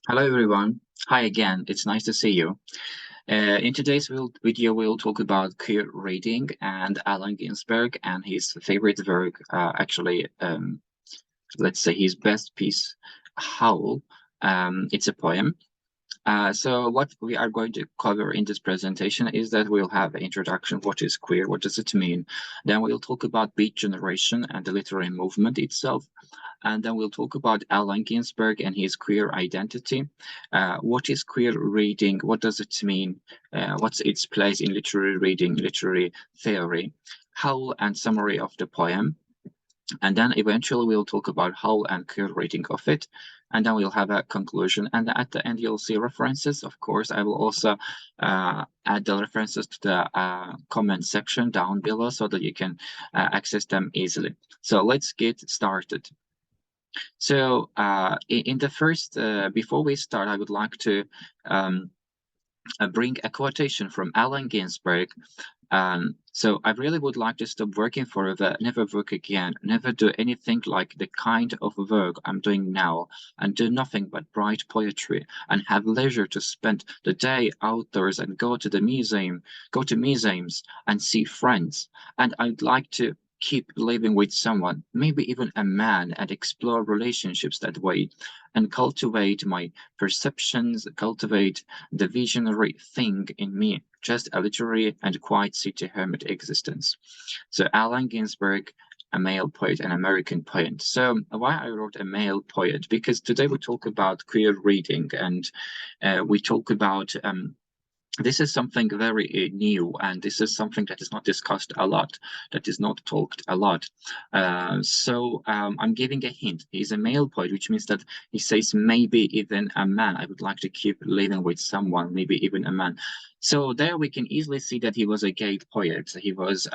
Hello everyone. Hi again. It's nice to see you. In today's video, we'll talk about queer reading and Allen Ginsberg and his favorite work, let's say his best piece, Howl. It's a poem. So what we are going to cover in this presentation is that we'll have an introduction. What is queer? What does it mean? Then we'll talk about Beat Generation and the literary movement itself. And then we'll talk about Allen Ginsberg and his queer identity. What is queer reading? What does it mean? What's its place in literary reading, literary theory? Howl and summary of the poem. And then eventually we'll talk about Howl and queer reading of it. And then we'll have a conclusion. And at the end, you'll see references. Of course, I will also add the references to the comment section down below so that you can access them easily. So let's get started. So in the first, before we start, I would like to bring a quotation from Allen Ginsberg. So I really would like to stop working forever, never work again, never do anything like the kind of work I'm doing now, and do nothing but write poetry, and have leisure to spend the day outdoors and go to museums and see friends. And I'd like to keep living with someone, maybe even a man, and explore relationships that way, and cultivate my perceptions, cultivate the visionary thing in me, just a literary and quiet city hermit existence. So Allen Ginsberg, a male poet, an American poet. So why I wrote a male poet? Because today we talk about queer reading, and we talk about this is something very new, and this is something that is not discussed a lot, that is not talked a lot. So I'm giving a hint. He's a male poet, which means that he says maybe even a man. I would like to keep living with someone, maybe even a man. So there we can easily see that he was a gay poet. He was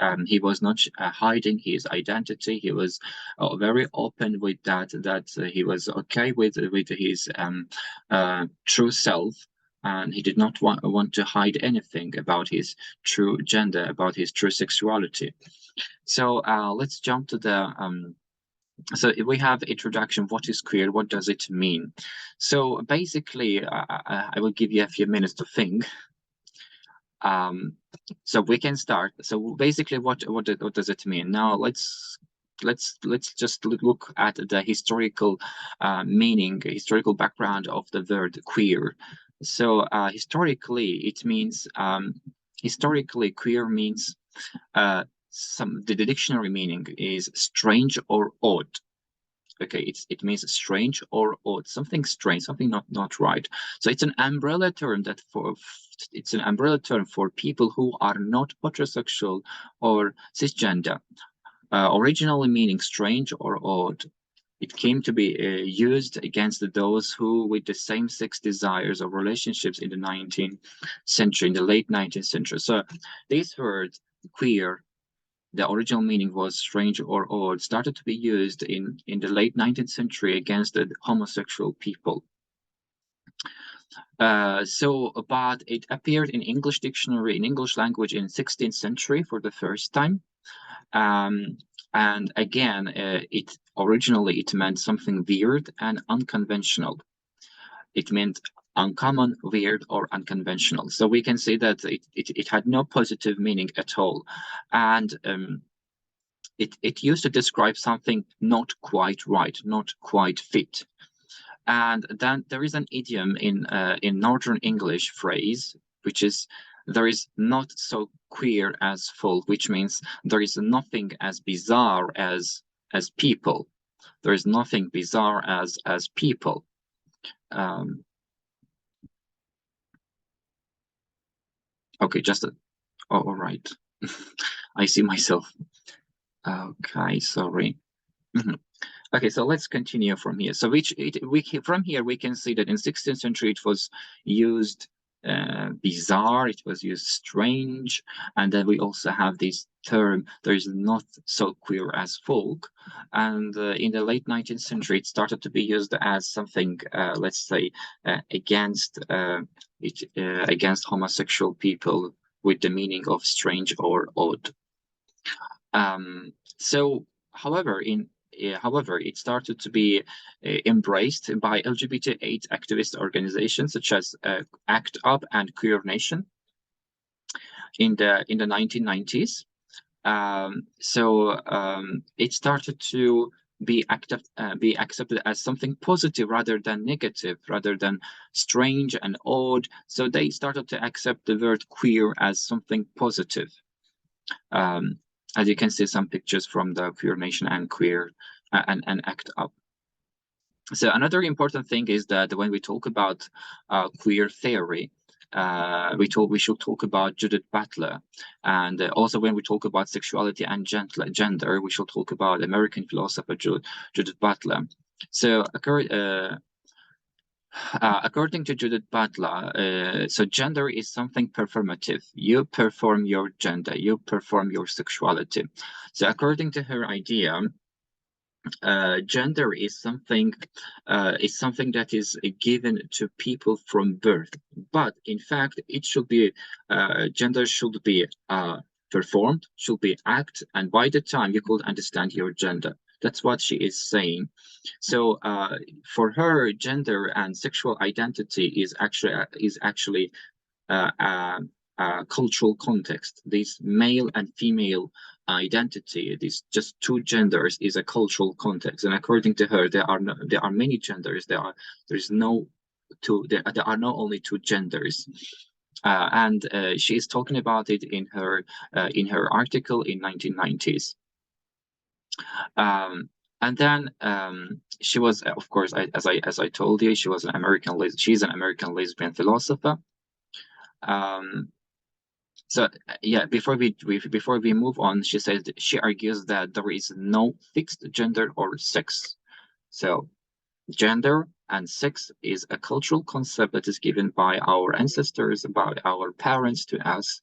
not hiding his identity. He was very open with that. He was okay with his true self. And he did not want to hide anything about his true gender, about his true sexuality. So let's jump to the so we have introduction. What is queer? What does it mean? So basically, I will give you a few minutes to think. So we can start. So basically, what does it mean? Now let's just look at the historical meaning, historical background of the word queer. So historically, it means historically queer means the dictionary meaning is strange or odd. Okay, it means strange or odd, something strange, something not right. So it's an umbrella term for people who are not heterosexual or cisgender. Originally meaning strange or odd. It came to be used against those who with the same-sex desires or relationships in the 19th century, in the late 19th century. So this word, queer, the original meaning was strange or odd, started to be used in the late 19th century against the homosexual people. But it appeared in English dictionary, in English language in 16th century for the first time. And again, originally it meant something weird and unconventional. It meant uncommon, weird, or unconventional. So we can say that it had no positive meaning at all. And it used to describe something not quite right, not quite fit. And then there is an idiom in Northern English phrase, which is there is not so queer as folk, which means there is nothing as bizarre as people. There is nothing bizarre as people. Okay, all right. I see myself. Okay, sorry. Okay, so let's continue from here. So from here we can see that in 16th century it was used bizarre, it was used strange, and then we also have this term, there is not so queer as folk. And in the late 19th century it started to be used as something, let's say, against homosexual people, with the meaning of strange or odd. So however, in however, it started to be embraced by LGBT activist organizations such as ACT UP and Queer Nation in the 1990s. It started to be accepted as something positive rather than negative, rather than strange and odd. So they started to accept the word queer as something positive. As you can see, some pictures from the Queer Nation and Queer and ACT UP. So another important thing is that when we talk about queer theory, we should talk about Judith Butler, and also when we talk about sexuality and gender, we should talk about American philosopher Judith Butler. So according to Judith Butler, so gender is something performative. You perform your gender, you perform your sexuality. So according to her idea, gender is something that is given to people from birth, but in fact it should be gender should be performed, should be act, and by the time you could understand your gender. That's what she is saying. So for her, gender and sexual identity is actually cultural context. This male and female identity, these just two genders, is a cultural context. And according to her, there are many genders. There are not only two genders. And she is talking about it in her article in 1990s. And then she was, of course, as I told you, she's an American lesbian philosopher. So yeah, before we move on, she says she argues that there is no fixed gender or sex. So gender and sex is a cultural concept that is given by our ancestors, by our parents to us,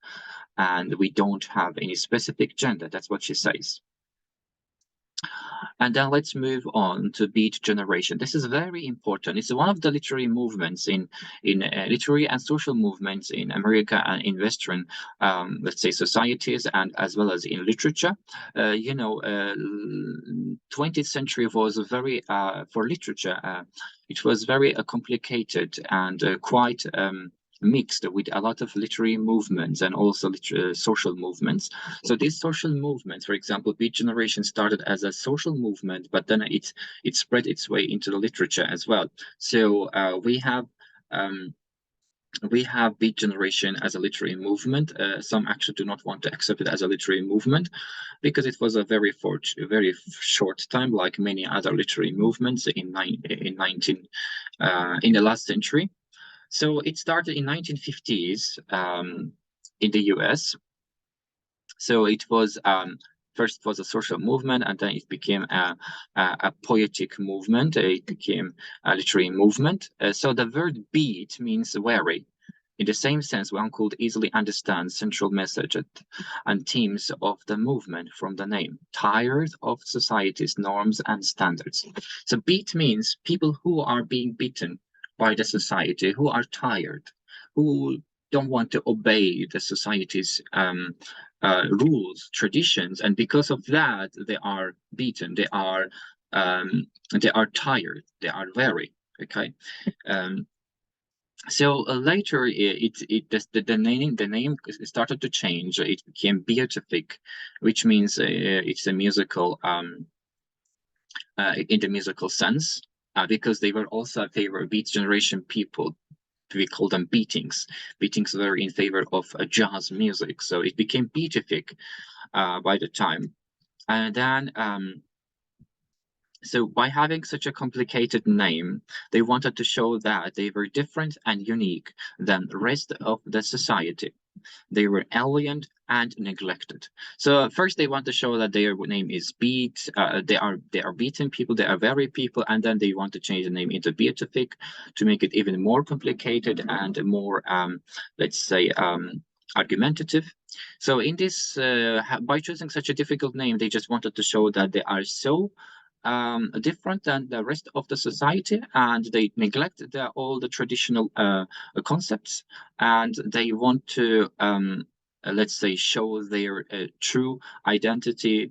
and we don't have any specific gender. That's what she says. And then let's move on to Beat Generation. This is very important. It's one of the literary movements in literary and social movements in America and in Western, let's say, societies, and as well as in literature. 20th century was very for literature. It was very complicated and quite mixed with a lot of literary movements and also social movements. So these social movements, for example, Beat Generation started as a social movement, but then it spread its way into the literature as well. So we have Beat Generation as a literary movement. Some actually do not want to accept it as a literary movement because it was a very short time, like many other literary movements in the last century. So it started in 1950s in the US. So it was first was a social movement, and then it became a poetic movement. It became a literary movement. So the word beat means weary. In the same sense, one could easily understand central message and themes of the movement from the name, tired of society's norms and standards. So beat means people who are being beaten by the society, who are tired, who don't want to obey the society's rules, traditions, and because of that, they are beaten. They are tired. They are weary. Okay. So later, the name started to change. It became beatific, which means it's a musical in the musical sense, because they were also a favor of Beat Generation people. We call them beatings. Beatings were in favor of jazz music, so it became beatific by the time. And then, so by having such a complicated name, they wanted to show that they were different and unique than the rest of the society. They were alien and neglected. So first they want to show that their name is beat. They are beaten people. They are very people, and then they want to change the name into beatific to make it even more complicated and more, let's say, argumentative. So in this, by choosing such a difficult name, they just wanted to show that they are so different than the rest of the society, and they neglect all the traditional concepts, and they want to let's say show their true identity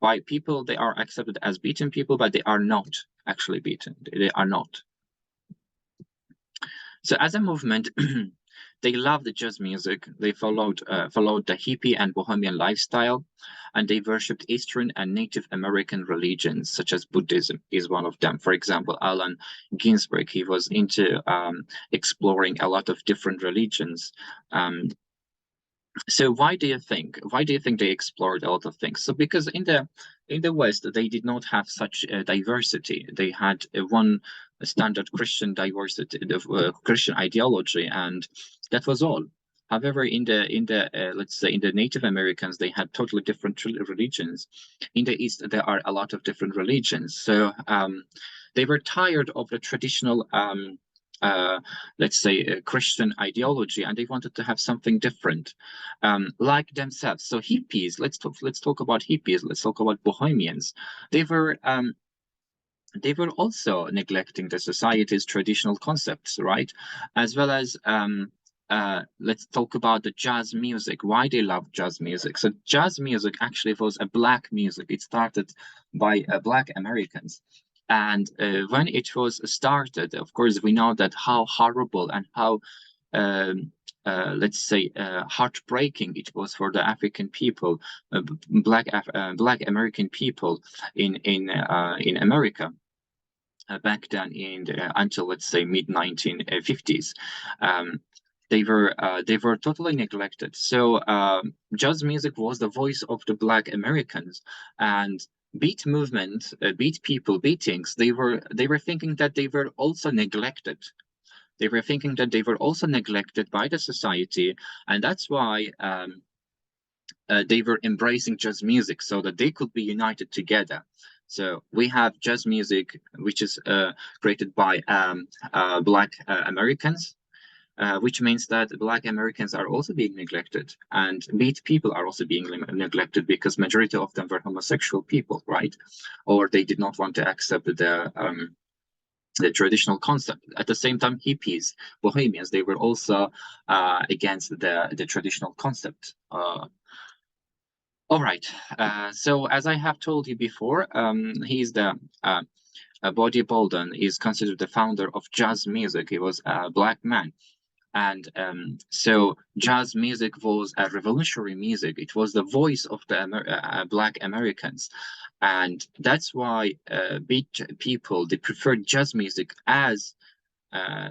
by people, they are accepted as beaten people, but they are not actually beaten. They are not. So as a movement, they loved the jazz music. They followed the hippie and bohemian lifestyle, and they worshipped Eastern and Native American religions, such as Buddhism is one of them. For example, Allen Ginsberg, he was into exploring a lot of different religions. So why do you think they explored a lot of things? So because in the West, they did not have such diversity. They had one standard Christian diversity, Christian ideology, and that was all. However, in the let's say in the Native Americans, they had totally different religions. In the East, there are a lot of different religions. So they were tired of the traditional let's say Christian ideology, and they wanted to have something different, like themselves. So hippies, let's talk about hippies. Let's talk about bohemians. They were also neglecting the society's traditional concepts, right? As well as let's talk about the jazz music. Why they love jazz music? So jazz music actually was a black music. It started by black Americans. And when it was started, of course, we know that how horrible and how, let's say, heartbreaking it was for the African people, black American people in America back then, until let's say mid 1950s. They were totally neglected. So jazz music was the voice of the black Americans, and beat movement, beat people, beatings, they were thinking that they were also neglected. They were thinking that they were also neglected by the society, and that's why they were embracing jazz music so that they could be united together. So we have jazz music, which is created by black Americans, which means that black Americans are also being neglected, and beat people are also being neglected because majority of them were homosexual people, right? Or they did not want to accept the traditional concept. At the same time, hippies, bohemians, they were also against the traditional concept. All right. So as I have told you before, he's the Buddy Bolden is considered the founder of jazz music. He was a black man. And so jazz music was a revolutionary music. It was the voice of the black Americans. And that's why beat people, they preferred jazz music as,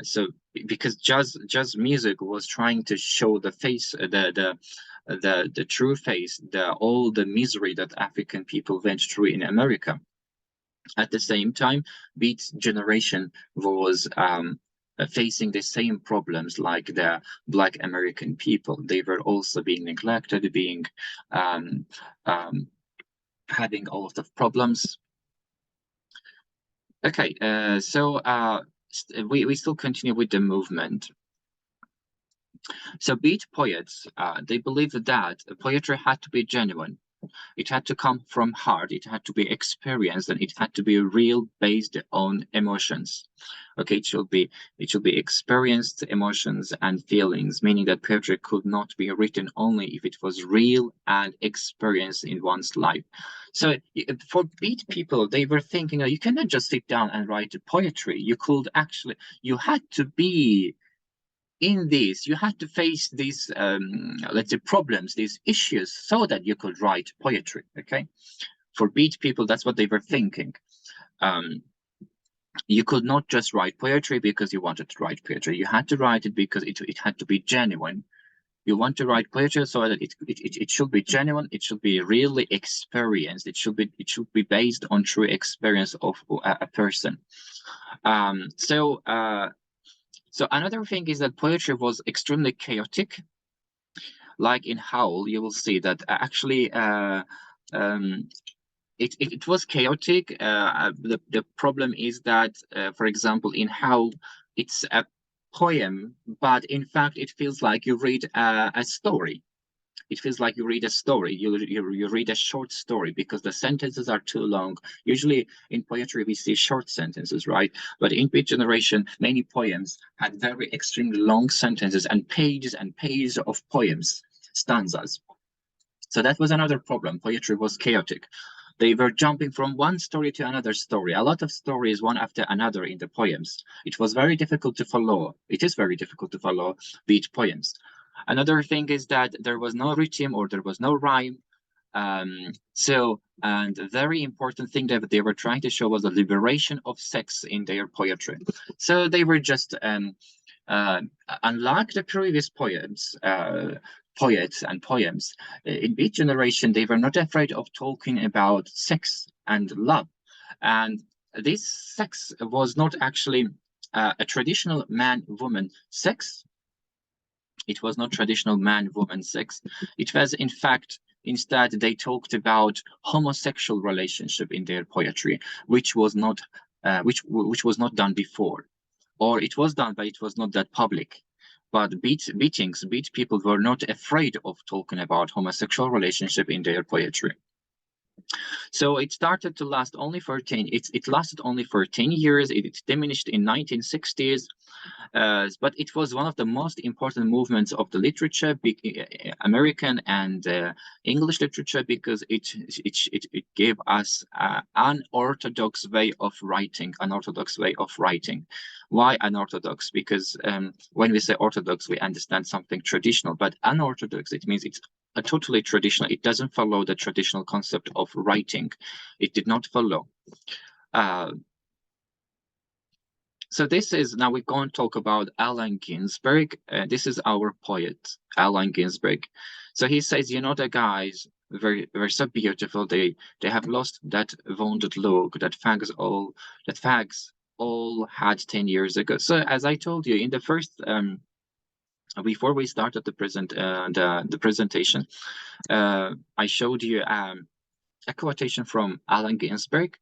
so because jazz music was trying to show the face, the true face, all the misery that African people went through in America. At the same time, beat generation was facing the same problems like the black American people. They were also being neglected, being having all of the problems. Okay, so we still continue with the movement. So beat poets, they believed that poetry had to be genuine. It had to come from heart, it had to be experienced, and it had to be real, based on emotions. Okay, it should be experienced emotions and feelings, meaning that poetry could not be written only if it was real and experienced in one's life. So for beat people, they were thinking, oh, you cannot just sit down and write poetry. You had to be in this, you had to face these, let's say, problems, these issues, so that you could write poetry. Okay, for beat people, that's what they were thinking. You could not just write poetry because you wanted to write poetry. You had to write it because it had to be genuine. You want to write poetry so that it should be genuine. It should be really experienced. It should be based on true experience of a person. So another thing is that poetry was extremely chaotic. Like in Howl, you will see that actually it was chaotic. The problem is that, for example, in Howl, it's a poem, but in fact, it feels like you read a story. It feels like you read a story. You read a short story because the sentences are too long. Usually in poetry we see short sentences, right? But in Beat Generation, many poems had very extremely long sentences and pages of poems, stanzas. So that was another problem. Poetry was chaotic. They were jumping from one story to another story, a lot of stories one after another in the poems. It was very difficult to follow. It is very difficult to follow beat poems. Another thing is that there was no rhythm or there was no rhyme. And a very important thing that they were trying to show was the liberation of sex in their poetry. So they were just, unlike the previous poets and poems, in Beat Generation, they were not afraid of talking about sex and love. And this sex was not actually a traditional man-woman sex. It was not traditional man-woman sex. It was, in fact, instead, they talked about homosexual relationship in their poetry, which was not which was not done before, or it was done, but it was not that public. But beat people were not afraid of talking about homosexual relationship in their poetry. So it started to last only for 10. It lasted only for 10 years. It diminished in 1960s. But it was one of the most important movements of the literature, American and English literature, because it gave us an unorthodox way of writing. Why unorthodox? Because when we say orthodox, we understand something traditional, but unorthodox, it means it's totally traditional. It doesn't follow the traditional concept of writing. It did not follow. So this is, now we're going to talk about Allen Ginsberg. This is our poet, Allen Ginsberg. So he says, you know, the guys, they're so beautiful. They have lost that wounded look that fags all had 10 years ago. So as I told you in the first, before we started the presentation, I showed you a quotation from Allen Ginsberg,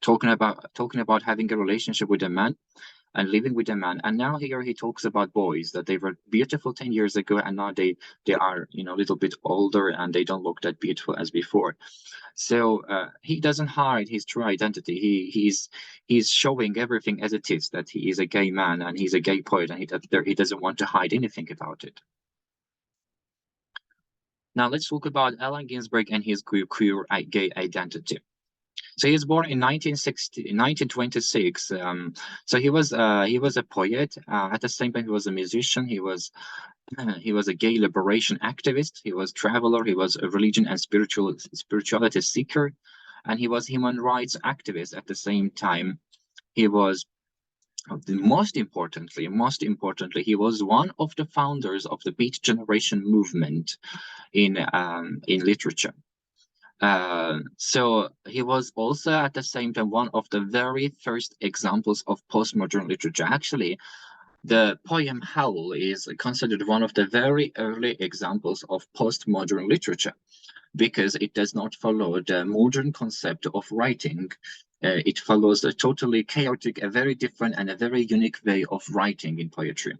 talking about having a relationship with a man and living with a man. And now here he talks about boys, that they were beautiful 10 years ago, and now they are, you know, a little bit older and they don't look that beautiful as before. So he doesn't hide his true identity. He's showing everything as it is, that he is a gay man and he's a gay poet, and he doesn't want to hide anything about it. Now let's talk about Allen Ginsberg and his queer gay identity. So he was born in 1926. So he was a poet. At the same time, he was a musician. He was a gay liberation activist. He was traveler. He was a religion and spirituality seeker, and he was human rights activist at the same time. He was, most importantly, he was one of the founders of the Beat Generation movement in literature. So he was also at the same time one of the very first examples of postmodern literature. Actually, the poem Howl is considered one of the very early examples of postmodern literature, because it does not follow the modern concept of writing. It follows a totally chaotic, a very different and a very unique way of writing in poetry.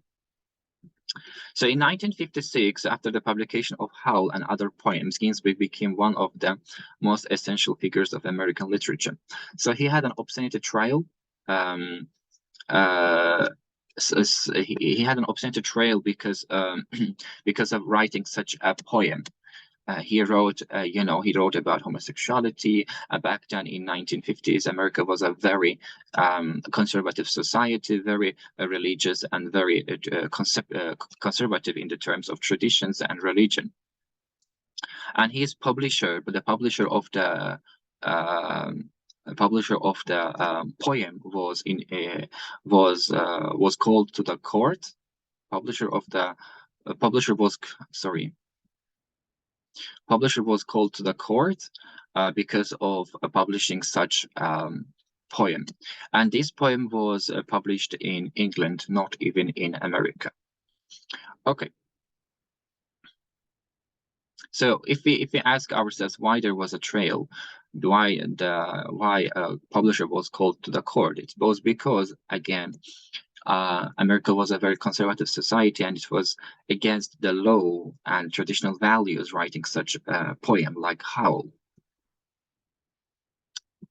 So in 1956, after the publication of Howl and other poems, Ginsberg became one of the most essential figures of American literature. So he had an obscenity trial. He had an obscenity trial because because of writing such a poem. He wrote about homosexuality. Back then in 1950s, America was a very conservative society, very religious and very conservative in the terms of traditions and religion. And his publisher, the publisher of the poem was called to the court. Publisher was called to the court because of publishing such poem. And this poem was published in England, not even in America. Okay. So if we ask ourselves why there was a trial, why a publisher was called to the court, it's both because, again, America was a very conservative society, and it was against the law and traditional values writing such a poem like Howl.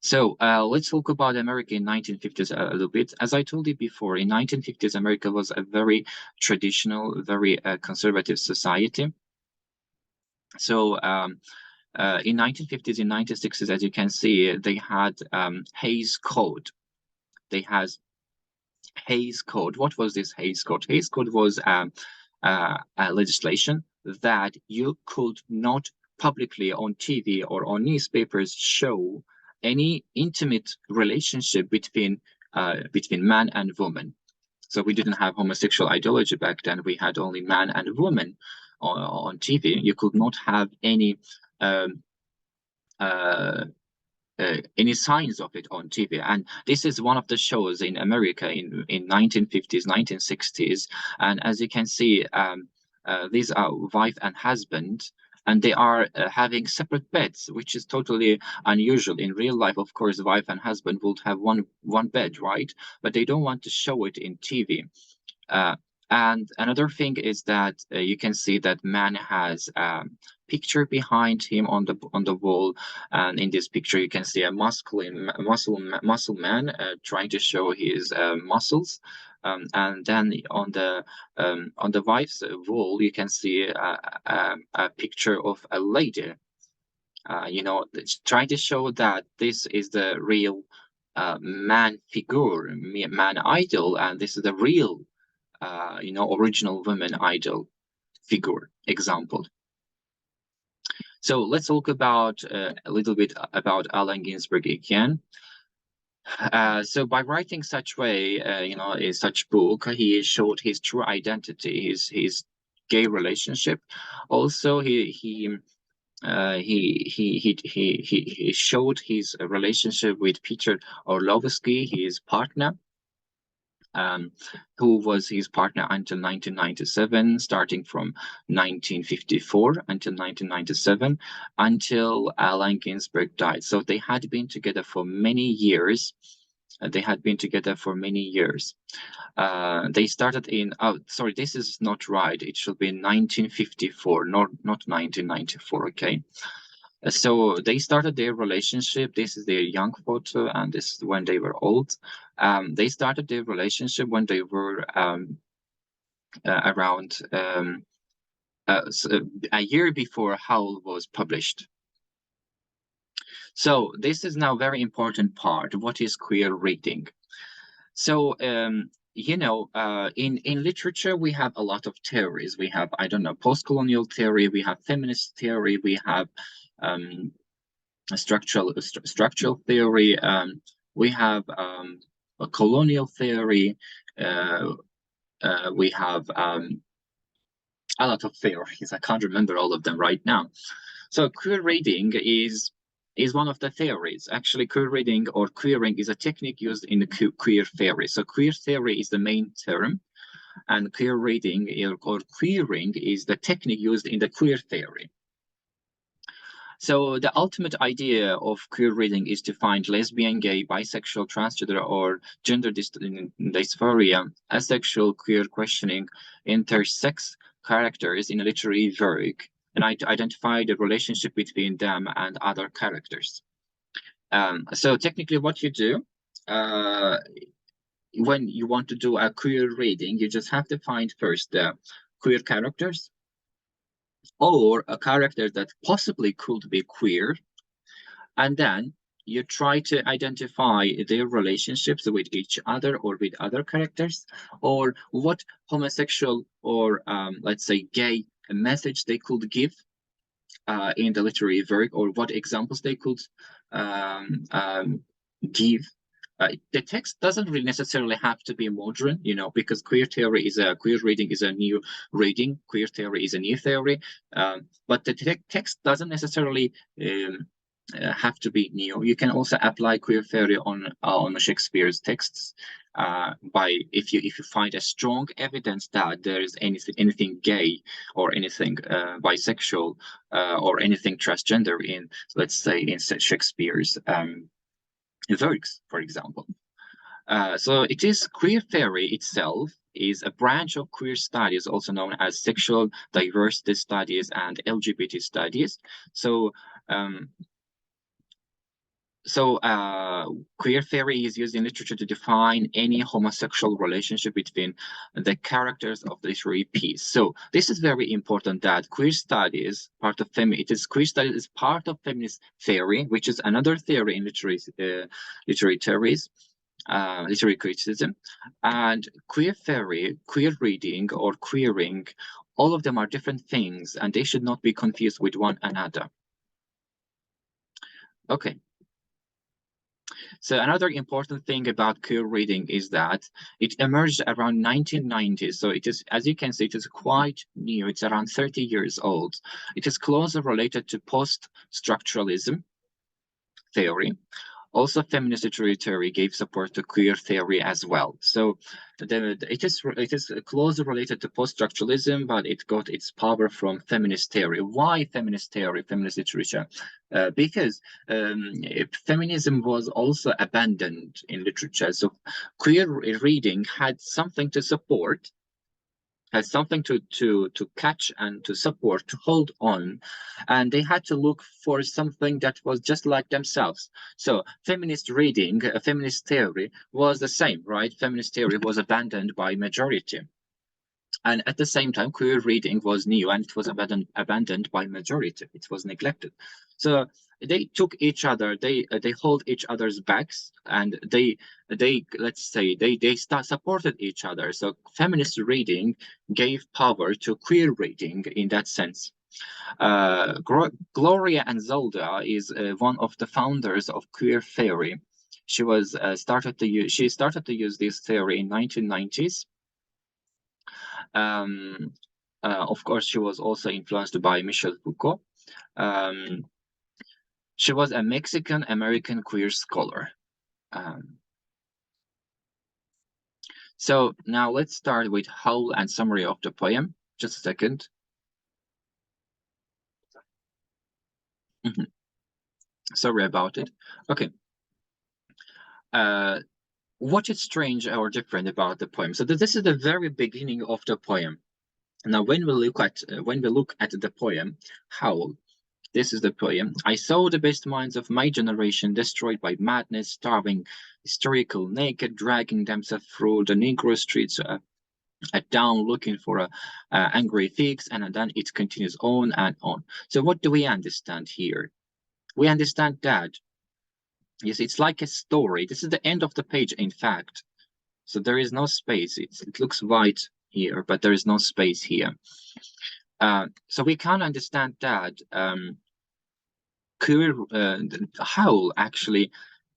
So let's talk about America in 1950s a little bit. As I told you before, in 1950s, America was a very traditional, very conservative society. So in 1950s, in 1960s, as you can see, they had Hays Code. They had Hays Code. What was this Hays Code? Hays Code was a legislation that you could not publicly on TV or on newspapers show any intimate relationship between man and woman. So we didn't have homosexual ideology back then. We had only man and woman on TV. You could not have any any signs of it on TV. And this is one of the shows in America in 1950s, 1960s. And as you can see, these are wife and husband, and they are having separate beds, which is totally unusual. In real life, of course, wife and husband would have one bed, right? But they don't want to show it in TV. And another thing is that you can see that man has a picture behind him on the wall, and in this picture you can see a muscle man trying to show his muscles, and then on the wife's wall you can see a picture of a lady, you know, trying to show that this is the real man figure, man idol, and this is the real you know, original women idol figure example. So let's talk about a little bit about Allen Ginsberg again. So by writing such way, you know, in such book, he showed his true identity, his gay relationship. Also, he showed his relationship with Peter Orlovsky, his partner. Who was his partner until 1997, starting from 1954 until 1997, until Allen Ginsberg died. So they had been together for many years. They started in, oh, sorry, this is not right. It should be 1954, not 1994, okay? So they started their relationship. This is their young photo, and this is when they were old. They started their relationship when they were around a year before Howl was published. So this is now a very important part. What is queer reading? So you know, in literature we have a lot of theories. We have, I don't know, post-colonial theory. We have feminist theory. We have structural theory. We have a colonial theory. We have a lot of theories. I can't remember all of them right now. So queer reading is one of the theories. Actually, queer reading or queering is a technique used in the queer theory. So queer theory is the main term, and queer reading or queering is the technique used in the queer theory. So the ultimate idea of queer reading is to find lesbian, gay, bisexual, transgender, or gender dysphoria, asexual, queer questioning, intersex characters in a literary work, and identify the relationship between them and other characters. So technically what you do when you want to do a queer reading, you just have to find first the queer characters, or a character that possibly could be queer, and then you try to identify their relationships with each other or with other characters, or what homosexual or let's say gay message they could give in the literary work, or what examples they could give. The text doesn't really necessarily have to be modern, you know, because queer reading is a new reading. Queer theory is a new theory, but the text doesn't necessarily have to be new. You can also apply queer theory on Shakespeare's texts by if you find a strong evidence that there is anything gay or anything bisexual or anything transgender in, let's say, in Shakespeare's works, for example. So it is queer theory itself is a branch of queer studies, also known as sexual diversity studies and LGBT studies. So So queer theory is used in literature to define any homosexual relationship between the characters of the literary piece. So this is very important, that queer studies, queer studies is part of feminist theory, which is another theory in literary theories, literary criticism. And queer theory, queer reading, or queering, all of them are different things, and they should not be confused with one another. Okay. So another important thing about queer reading is that it emerged around 1990. So it is, as you can see, it is quite new. It's around 30 years old. It is closely related to post-structuralism theory. Also, feminist literary theory gave support to queer theory as well. So it is closely related to post-structuralism, but it got its power from feminist theory. Why feminist theory, feminist literature? Because feminism was also abandoned in literature. So queer reading had something to support, has something to catch and to support, to hold on, and they had to look for something that was just like themselves. So feminist reading, feminist theory was the same, right? Feminist theory was abandoned by majority, and at the same time queer reading was new and it was abandoned by majority. It was neglected. So they took each other, they hold each other's backs, and they let's say they supported each other. So feminist reading gave power to queer reading in that sense. Gloria Anzaldua is one of the founders of queer theory. She was started to use this theory in 1990s. Of course, she was also influenced by Michel Foucault. She was a Mexican-American queer scholar. So now let's start with Howl and summary of the poem. Just a second. Sorry about it. Okay. What is strange or different about the poem? So this is the very beginning of the poem. Now, when we look at the poem, Howl, this is the poem. I saw the best minds of my generation destroyed by madness, starving, hysterical, naked, dragging themselves through the Negro streets at dawn, looking for angry figs, and then it continues on and on. So what do we understand here? We understand that, yes, it's like a story. This is the end of the page, in fact. So there is no space. It looks white here, but there is no space here. So we can understand that Howl actually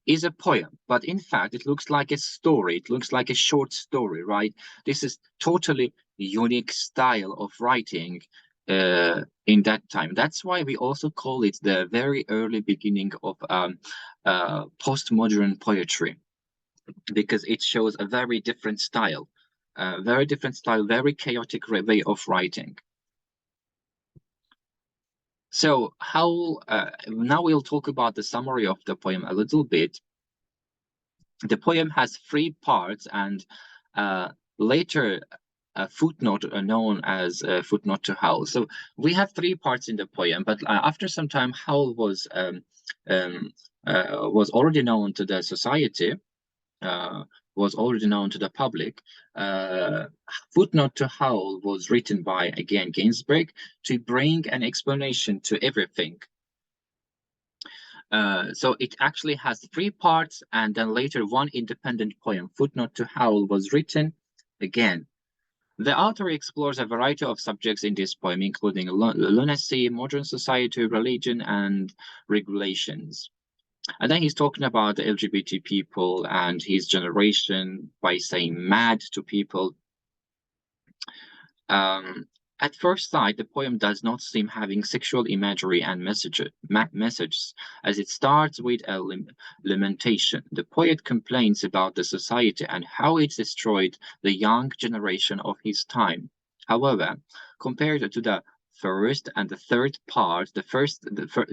is a poem, but in fact it looks like a story. It looks like a short story, right? This is totally unique style of writing in that time. That's why we also call it the very early beginning of postmodern poetry, because it shows a very different style, very chaotic way of writing. So now we'll talk about the summary of the poem a little bit. The poem has 3 parts, and later a footnote known as Footnote to Howl. So we have 3 parts in the poem, but after some time, Howl was already known to the society, was already known to the public. Footnote to Howl was written by, again, Ginsberg, to bring an explanation to everything. So it actually has 3 parts, and then later 1 independent poem. Footnote to Howl was written again. The author explores a variety of subjects in this poem, including lunacy, modern society, religion, and regulations. And then he's talking about the LGBT people and his generation by saying mad to people. At first sight, the poem does not seem having sexual imagery and messages, as it starts with a lamentation. The poet complains about the society and how it destroyed the young generation of his time. However, compared to the first and the third part,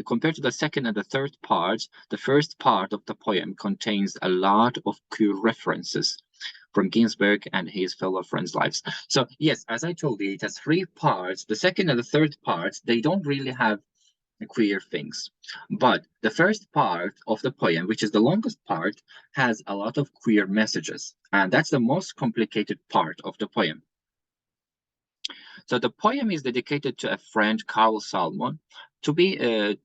compared to the second and the third part, the first part of the poem contains a lot of queer references from Ginsberg and his fellow friends' lives. So yes, as I told you, it has 3 parts. The second and the third part, they don't really have queer things. But the first part of the poem, which is the longest part, has a lot of queer messages, and that's the most complicated part of the poem. So the poem is dedicated to a friend, Carl Salmon. To be to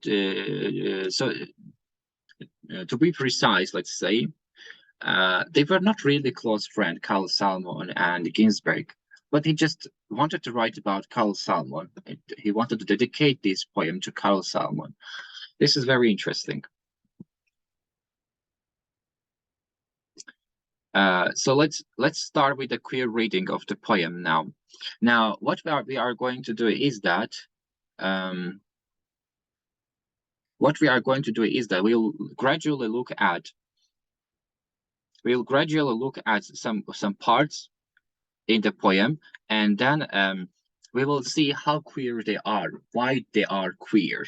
be precise, let's say, they were not really close friends, Carl Salmon and Ginsberg, but he just wanted to write about Carl Salmon. He wanted to dedicate this poem to Carl Salmon. This is very interesting. So let's start with a queer reading of the poem now. Now, what we are going to do is that we'll gradually look at some parts in the poem, and then we will see how queer they are, why they are queer,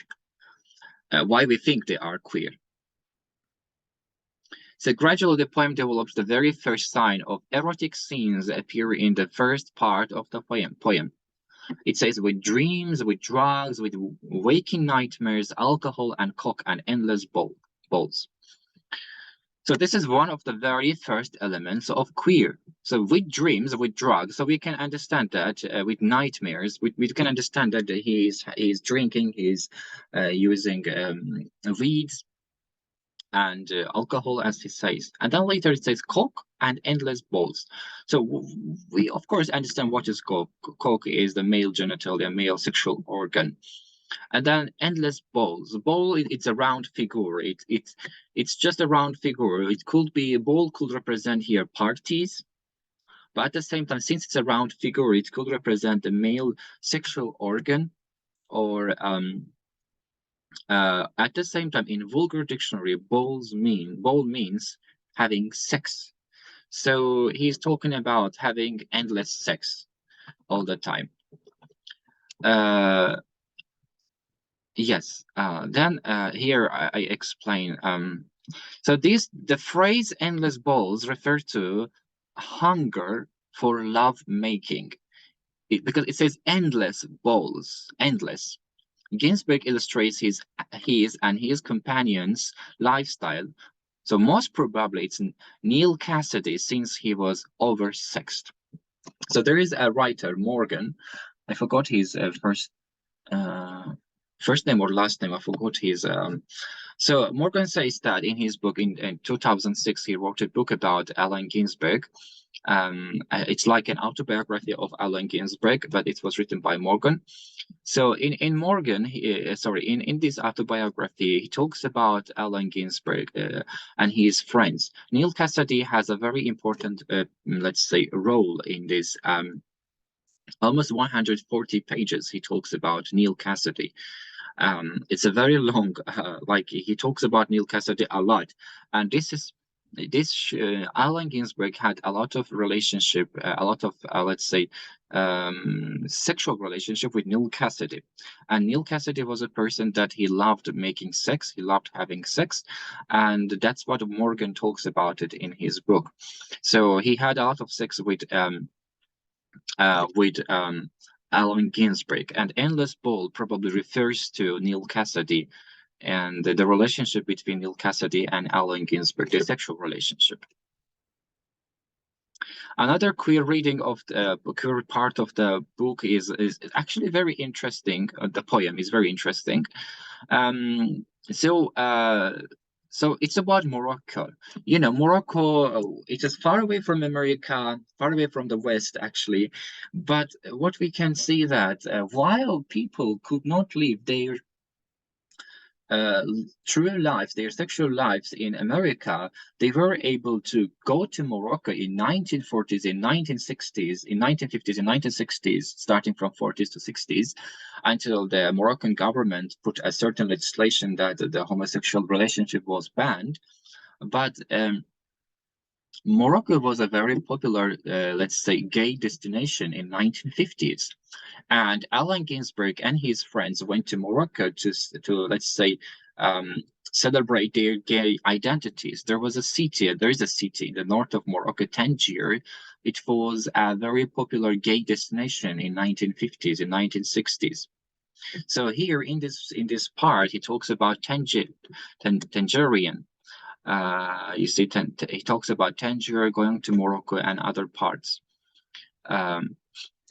why we think they are queer. So gradually the poem develops the very first sign of erotic scenes appear in the first part of the poem. It says, with dreams, with drugs, with waking nightmares, alcohol and coke and endless balls. So this is one of the very first elements of queer. So with dreams, with drugs, so we can understand that with nightmares, we can understand that he's drinking, he's using weeds and alcohol, as he says. And then later it says coke and endless balls. So we of course understand what is coke. Coke is the male genitalia, male sexual organ. And then endless balls. Ball, it's a round figure. It's just a round figure. It could be, a ball could represent here parties, but at the same time, since it's a round figure, it could represent the male sexual organ, or at the same time, in vulgar dictionary, ball means having sex. So he's talking about having endless sex all the time. Yes. Then here I explain. So the phrase "endless balls" refer to hunger for love making, because it says endless balls, endless. Ginsberg illustrates his and his companions' lifestyle. So most probably it's Neal Cassady, since he was oversexed. So there is a writer, Morgan. I forgot his first name or last name. I forgot his. So Morgan says that in his book in 2006, he wrote a book about Allen Ginsberg. It's like an autobiography of Allen Ginsberg, but it was written by Morgan. So in Morgan, in this autobiography, he talks about Allen Ginsberg and his friends. Neal Cassady has a very important, let's say, role in this. Almost 140 pages he talks about Neal Cassady. It's a very long, like he talks about Neal Cassady a lot, and Allen Ginsberg had a lot of relationship, a lot of let's say sexual relationship with Neal Cassady, and Neal Cassady was a person that he loved making sex, he loved having sex, and that's what Morgan talks about it in his book. So he had a lot of sex with Allen Ginsberg, and endless ball probably refers to Neal Cassady and the relationship between Neal Cassady and Allen Ginsberg, the sexual relationship. Another queer reading of the queer part of the book is actually very interesting. The poem is very interesting. So it's about Morocco. You know, Morocco, it is far away from America, far away from the West, actually. But what we can see that while people could not live their true lives, their sexual lives in America, they were able to go to Morocco in 1940s, in 1960s, in 1950s, in 1960s, starting from 40s to 60s, until the Moroccan government put a certain legislation that the homosexual relationship was banned. But Morocco was a very popular, let's say, gay destination in 1950s. And Allen Ginsberg and his friends went to Morocco to let's say, celebrate their gay identities. There is a city in the north of Morocco, Tangier. It was a very popular gay destination in 1950s, in 1960s. So here in this part, he talks about tangerine. You see, he talks about Tangier going to Morocco and other parts.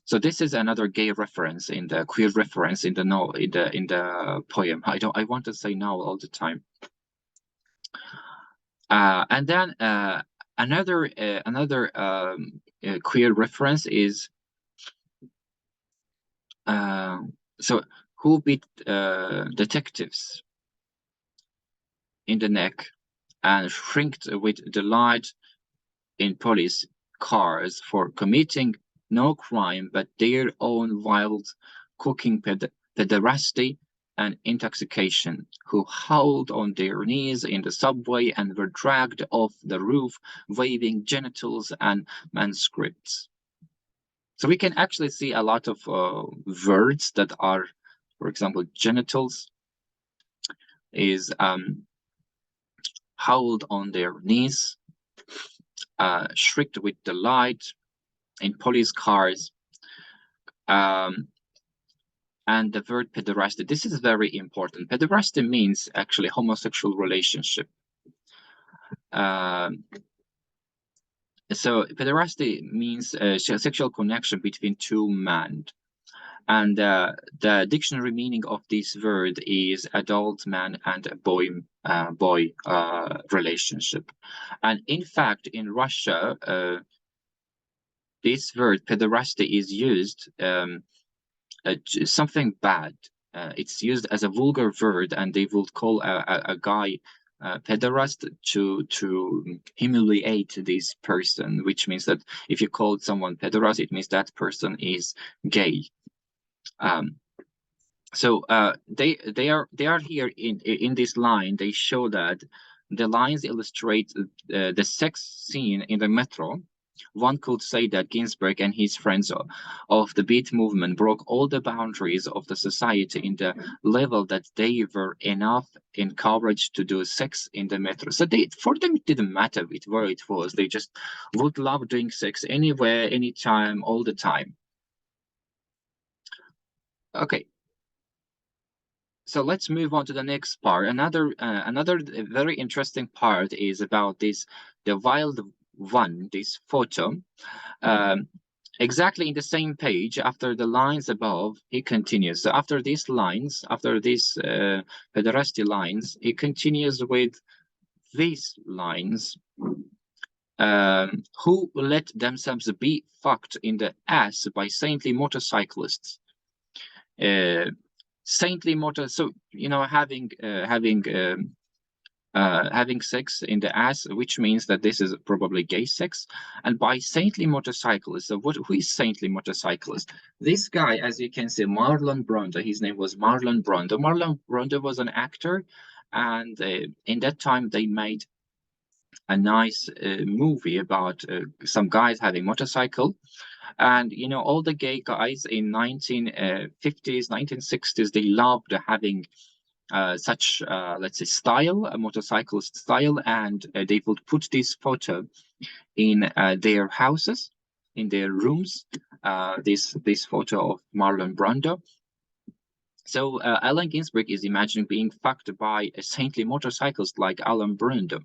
So this is another gay reference in the queer reference in the in the poem. I want to say now all the time. And then another queer reference is so who beat detectives in the neck and shrinked with delight in police cars for committing no crime but their own wild cooking pederasty and intoxication, who howled on their knees in the subway and were dragged off the roof, waving genitals and manuscripts. So we can actually see a lot of words that are, for example, genitals is howled on their knees, shrieked with delight in police cars, and the word pederasty. This is very important. Pederasty means actually homosexual relationship. So pederasty means a sexual connection between two men. And the dictionary meaning of this word is adult man and a boy relationship. And in fact, in Russia, this word pederasty is used something bad. It's used as a vulgar word, and they would call a guy pederast to humiliate this person, which means that if you call someone pederast, it means that person is gay. So they are here in this line. They show that the lines illustrate the sex scene in the metro. One could say that Ginsberg and his friends of the Beat movement broke all the boundaries of the society in the level that they were enough encouraged to do sex in the metro. So for them it didn't matter where it was. They just would love doing sex anywhere, anytime, all the time. Okay. So let's move on to the next part. Another very interesting part is about the wild one, this photo. Exactly in the same page, after the lines above, he continues. So after these lines, after these pederasty lines, he continues with these lines. Who let themselves be fucked in the ass by saintly motorcyclists. Saintly motor, so having sex in the ass, which means that this is probably gay sex, and by saintly motorcyclist. So who is saintly motorcyclist? This guy, as you can see, Marlon Brando, his name was Marlon Brando. Marlon Brando was an actor, and in that time they made a nice movie about some guys having motorcycle. And all the gay guys in 1950s, 1960s, they loved having such let's say style, a motorcyclist style, and they would put this photo in their houses, in their rooms, this photo of Marlon Brando. So Allen Ginsberg is imagining being fucked by a saintly motorcyclist like Allan Brando.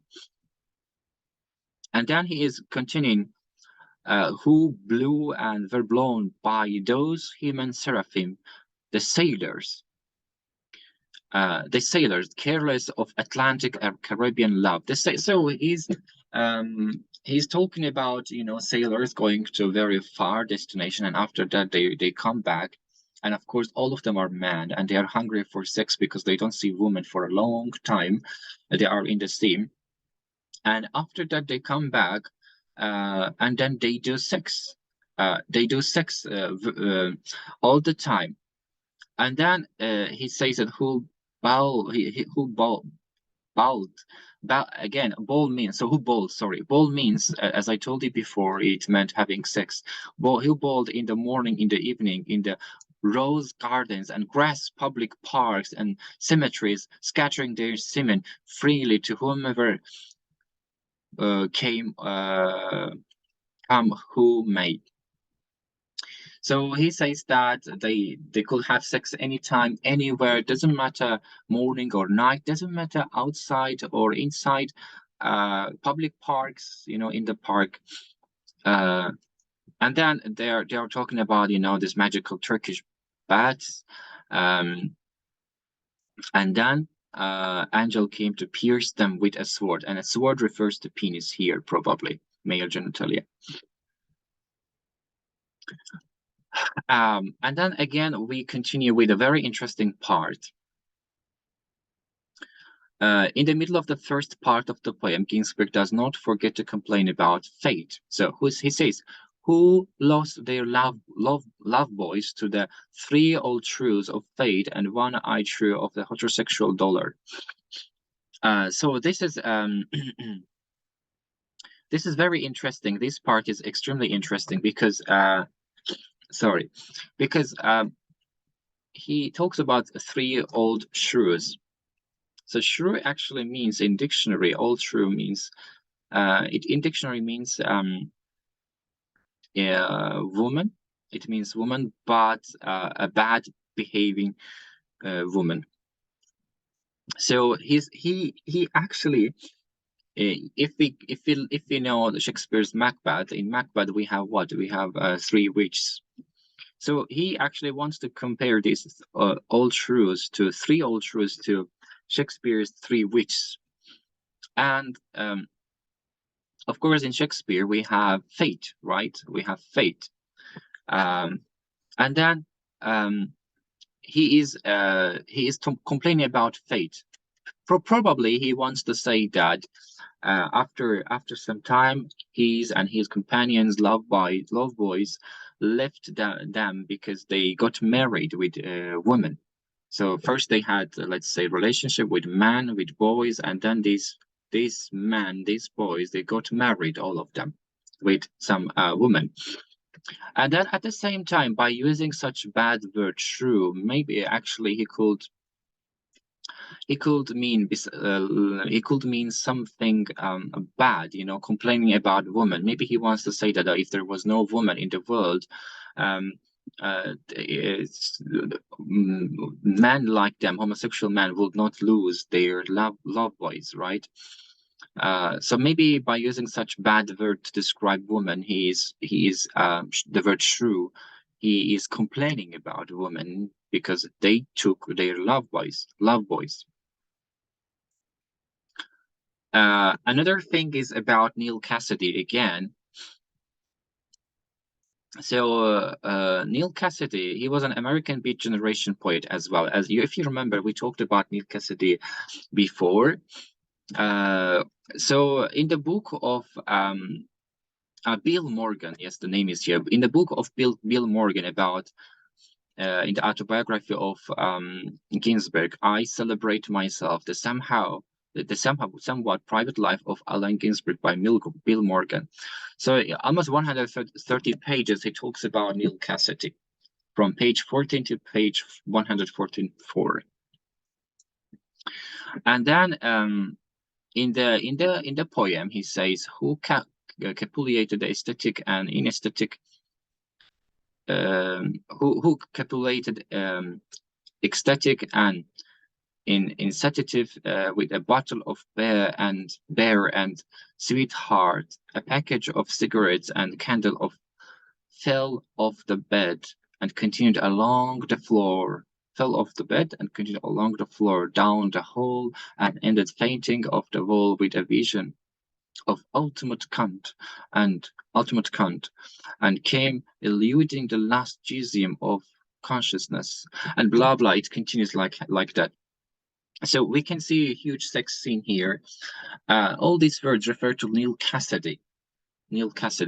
And then he is continuing, who blew and were blown by those human seraphim, the sailors, careless of Atlantic and Caribbean love. So he's talking about sailors going to a very far destination, and after that they come back, and of course all of them are men, and they are hungry for sex because they don't see women for a long time. They are in the sea, and after that they come back. And then they do sex. They do sex all the time. And then he says that who bowled. Again, ball means, so who bowled? Sorry, ball means, as I told you before, it meant having sex. Who bowled in the morning, in the evening, in the rose gardens and grass public parks and cemeteries, scattering their semen freely to whomever come who may. So he says that they could have sex anytime, anywhere, doesn't matter morning or night, doesn't matter outside or inside public parks, in the park. And then they are talking about, this magical Turkish baths. Um, and then Angel came to pierce them with a sword, and a sword refers to penis here, probably male genitalia. And then again, we continue with a very interesting part. In the middle of the first part of the poem, Ginsberg does not forget to complain about fate. So he says, who lost their love boys to the three old shrews of fate and one-eyed shrew of the heterosexual dollar. So this is this is very interesting. This part is extremely interesting because he talks about three old shrews. So shrew actually means in dictionary, old shrew means in dictionary means woman. It means woman, but a bad behaving woman. So he actually, if we know Shakespeare's Macbeth, in Macbeth we have what? We have three witches. So he actually wants to compare these old shrews to three old shrews to Shakespeare's three witches. And of course, in Shakespeare, we have fate, right? We have fate. And then he is complaining about fate. Probably he wants to say that after some time, his and his companions, love boys, left them because they got married with women. So first they had, let's say, relationship with men, with boys, and then these boys, they got married, all of them, with some women. And then at the same time, by using such bad word shrew, maybe actually he could mean something bad, complaining about women. Maybe he wants to say that if there was no woman in the world, men like them, homosexual men, would not lose their love boys, right? So maybe by using such bad word to describe women, he is the word shrew. He is complaining about women because they took their love boys. Another thing is about Neal Cassady again. So Neal Cassady, he was an American Beat Generation poet as well. If you remember, we talked about Neal Cassady before. So in the book of Bill Morgan, yes, the name is here. In the book of Bill Morgan about in the autobiography of Ginsberg, I Celebrate Myself, the somewhat private life of Allen Ginsberg by Bill Morgan. So almost 130 pages, he talks about Neal Cassady from page 14 to page 144. And then in the poem, he says, who capulated the aesthetic and inesthetic, who capulated ecstatic and insensitive with a bottle of beer and sweetheart, a package of cigarettes and candle fell off the bed and continued along the floor, down the hall, and ended fainting off the wall with a vision of ultimate cunt, and came eluding the last gesium of consciousness, and blah blah. It continues like that. So we can see a huge sex scene here. All these words refer to Neal Cassady,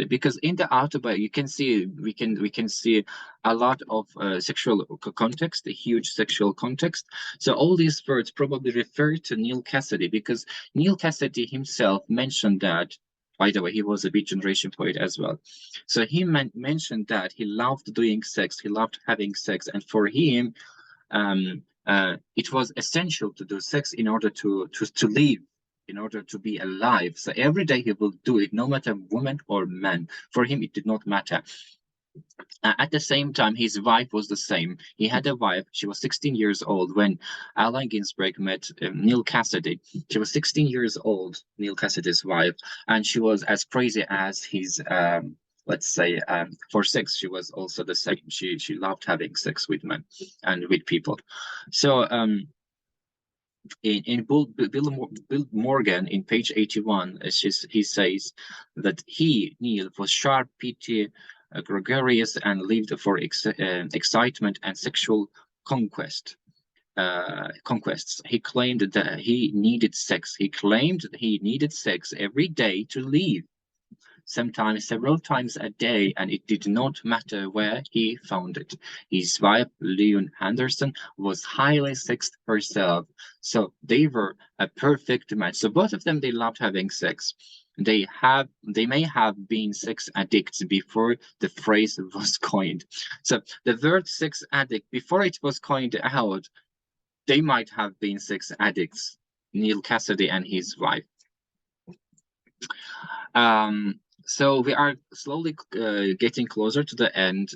because in the autobiography we can see a lot of sexual context, a huge sexual context. So all these words probably refer to Neal Cassady, because Neal Cassady himself mentioned that. By the way, he was a Beat Generation poet as well. So he mentioned that he loved doing sex, he loved having sex, and for him, it was essential to do sex in order to live, in order to be alive. So every day he will do it, no matter woman or man. For him, it did not matter. At the same time, his wife was the same. He had a wife. She was 16 years old when Allen Ginsberg met Neal Cassady. She was 16 years old, Neal Cassady's wife, and she was as crazy as his, let's say, for sex. She was also the same. She loved having sex with men and with people. So in Bill Morgan, in page 81, he says that Neal, was sharp, petty, gregarious, and lived for excitement and sexual conquests. He claimed that he needed sex. He claimed that he needed sex every day to live, sometimes several times a day, and it did not matter where he found it. His wife, Leon Henderson, was highly sexed herself, so they were a perfect match. So both of them, they loved having sex. They may have been sex addicts before the phrase was coined. So the word sex addict, before it was coined out, they might have been sex addicts, Neal Cassady and his wife. So we are slowly getting closer to the end.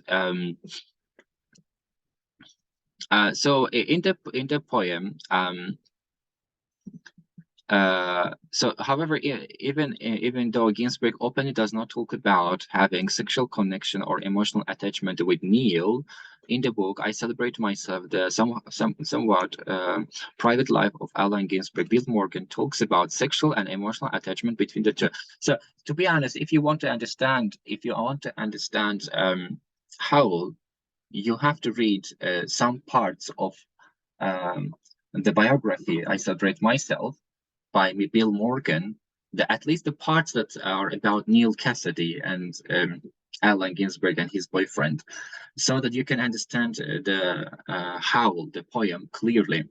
So in the poem, so however, even though Ginsberg openly does not talk about having sexual connection or emotional attachment with Neal, in the book I Celebrate Myself, the somewhat private life of Allen Ginsberg, Bill Morgan talks about sexual and emotional attachment between the two. So to be honest, if you want to understand Howl, you have to read some parts of the biography I Celebrate Myself by Bill Morgan, at least the parts that are about Neal Cassady and Allen Ginsberg and his boyfriend, so that you can understand the Howl, the poem, clearly.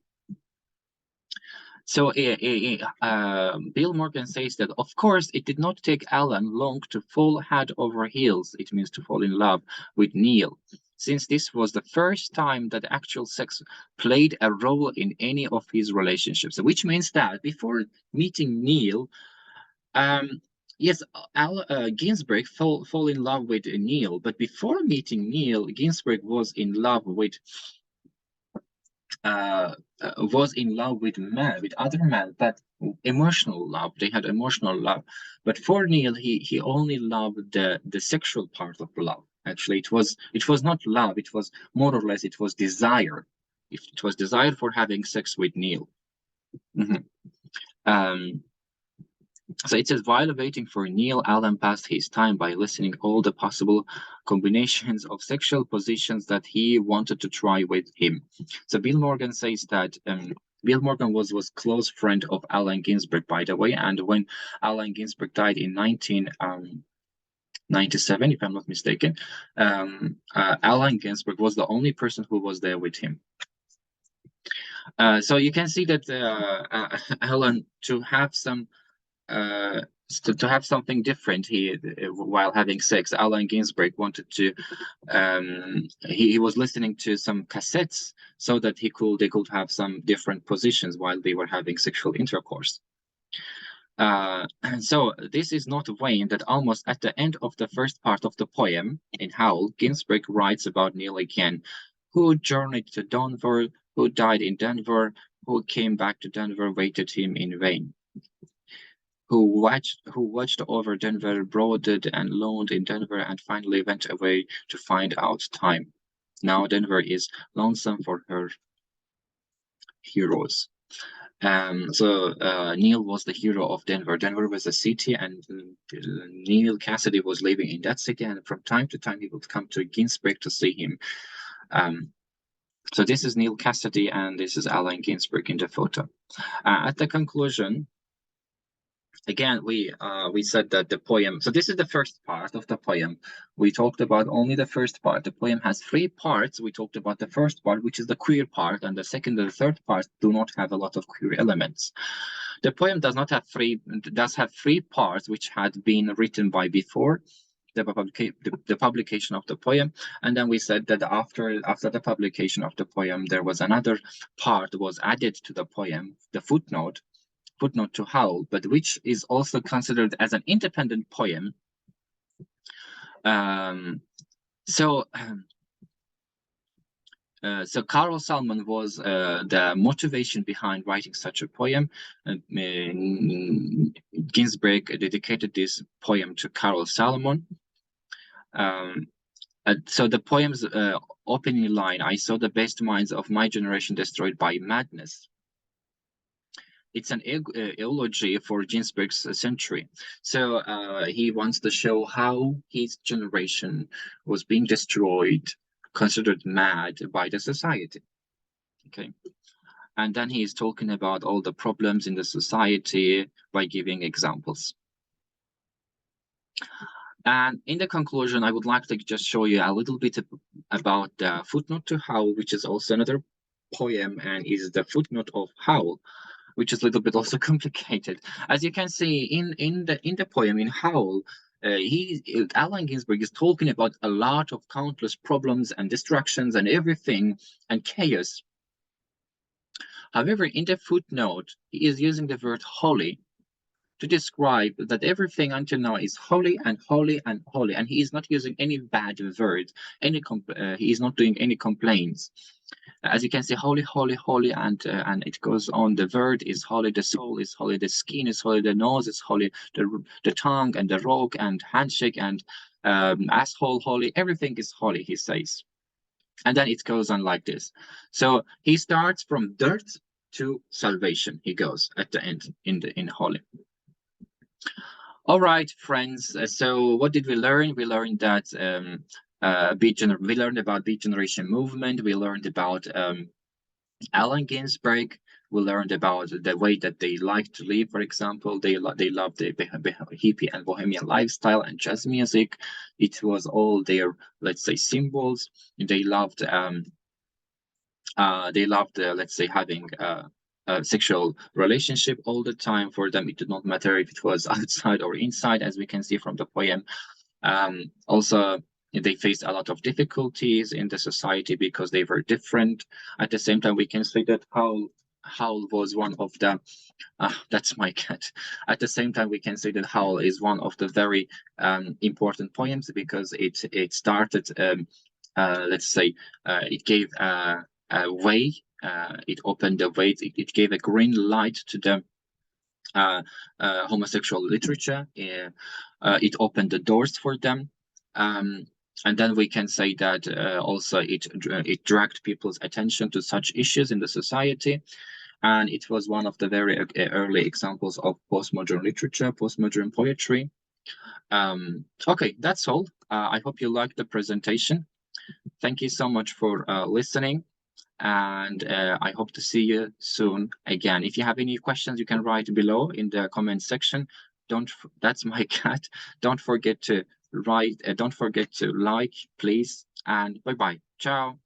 So Bill Morgan says that, of course, it did not take Allen long to fall head over heels, it means to fall in love, with Neal, since this was the first time that actual sex played a role in any of his relationships, which means that before meeting Neal, yes, Ginsberg fall in love with Neal, but before meeting Neal, Ginsberg was in love with other men, but emotional love. They had emotional love. But for Neal, he only loved the sexual part of love. Actually, it was not love. It was more or less it was desire. It was desire for having sex with Neal. So it says, while waiting for Neal, Allen passed his time by listening all the possible combinations of sexual positions that he wanted to try with him. So Bill Morgan says that Bill Morgan was close friend of Allen Ginsberg, by the way, and when Allen Ginsberg died in 1997, if I'm not mistaken, Allen Ginsberg was the only person who was there with him. So you can see that Allen, to have some to have something different here while having sex, Allen Ginsberg wanted to he was listening to some cassettes so that they could have some different positions while they were having sexual intercourse. So this is not vain that almost at the end of the first part of the poem in Howl, Ginsberg writes about Neal again, who journeyed to Denver, who died in Denver, who came back to Denver, waited him in vain. Who watched over Denver, brooded and loaned in Denver, and finally went away to find out time. Now Denver is lonesome for her heroes. So Neal was the hero of Denver. Denver was a city, and Neal Cassady was living in that city, and from time to time he would come to Ginsberg to see him. So this is Neal Cassady, and this is Allen Ginsberg in the photo. At the conclusion, again, we said that the poem, so this is the first part of the poem. We talked about only the first part. The poem has 3 parts. We talked about the first part, which is the queer part, and the second and the third part do not have a lot of queer elements. The poem does have 3 parts, which had been written by before the publication of the poem, and then we said that after the publication of the poem, there was another part was added to the poem, the footnote to Howl, but which is also considered as an independent poem. So Carl Salmon was the motivation behind writing such a poem. Ginsberg dedicated this poem to Carl Salmon. So the poem's opening line, "I saw the best minds of my generation destroyed by madness." It's an eulogy for Ginsberg's century. So he wants to show how his generation was being destroyed, considered mad by the society. Okay. And then he is talking about all the problems in the society by giving examples. And in the conclusion, I would like to just show you a little bit about the footnote to Howl, which is also another poem and is the footnote of Howl, which is a little bit also complicated. As you can see in the poem in Howl, Allen Ginsberg is talking about a lot of countless problems and distractions and everything and chaos. However, in the footnote, he is using the word holy to describe that everything until now is holy and holy and holy, and he is not using any bad words, he is not doing any complaints. As you can see, holy, holy, holy, and it goes on. The word is holy, the soul is holy, the skin is holy, the nose is holy, the tongue and the rock and handshake and asshole holy, everything is holy, he says. And then it goes on like this. So he starts from dirt to salvation. He goes at the end in holy. All right, friends. So what did we learn? We learned that we learned about Beat Generation movement. We learned about Allen Ginsberg. We learned about the way that they like to live. For example, they love the hippie and bohemian lifestyle and jazz music. It was all their, let's say, symbols. They loved let's say, having a sexual relationship all the time. For them, it did not matter if it was outside or inside, as we can see from the poem. Also, they faced a lot of difficulties in the society because they were different. At the same time, we can say that Howl was one of the that's my cat. At the same time, we can say that Howl is one of the very important poems because it started let's say it gave a way, it opened the way, it gave a green light to the homosexual literature. It opened the doors for them. And then we can say that also it dragged people's attention to such issues in the society. And it was one of the very early examples of postmodern literature, postmodern poetry. Okay, that's all. I hope you liked the presentation. Thank you so much for listening. And I hope to see you soon again. If you have any questions, you can write below in the comment section. That's my cat. Don't forget to write. Don't forget to like, please. And bye-bye. Ciao.